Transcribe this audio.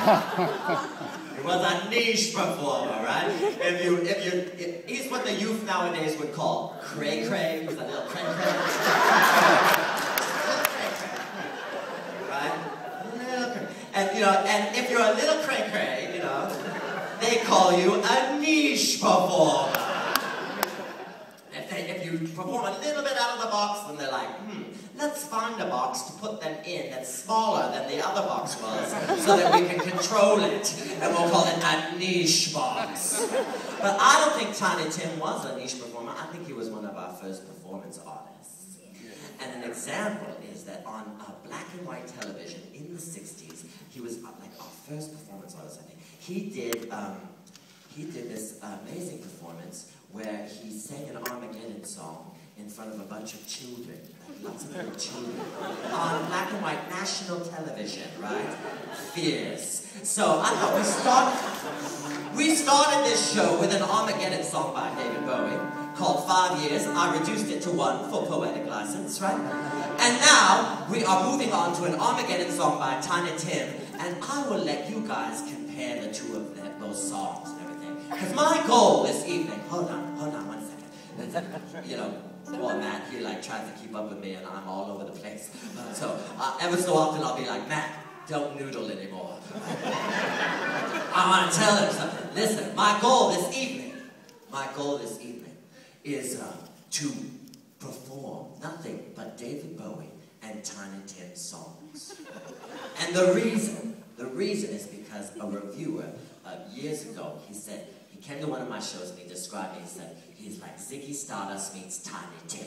He was a niche performer, right? He's what the youth nowadays would call cray-cray. He was a little cray-cray. Right? And, you know, and if you're a little cray-cray, you know, they call you a niche performer. If you perform a little bit out of the box, then they're like, let's find a box to put them in that's smaller than the other box was, so that we can control it, and we'll call it a niche box. But I don't think Tiny Tim was a niche performer. I think he was one of our first performance artists. And an example is that on black and white television in the 60s, he was like our first performance artist, I think. He did this amazing performance where he sang an Armageddon song in front of a bunch of children, like lots of little children, on black and white national television, right? Fierce. So I thought we started this show with an Armageddon song by David Bowie called 5 Years. I reduced it to 1 for poetic license, right? And now we are moving on to an Armageddon song by Tiny Tim, and I will let you guys compare the two of those songs and everything. Because my goal this evening, hold on 1 second. You know, poor Matt, he like tries to keep up with me and I'm all over the place. So every so often I'll be like, Matt, don't noodle anymore. I want to tell him something. Listen, my goal this evening is to perform nothing but David Bowie and Tiny Tim songs. And the reason is because a reviewer years ago, he came to one of my shows and he described me, he said, he's like Ziggy Stardust meets Tiny Tim.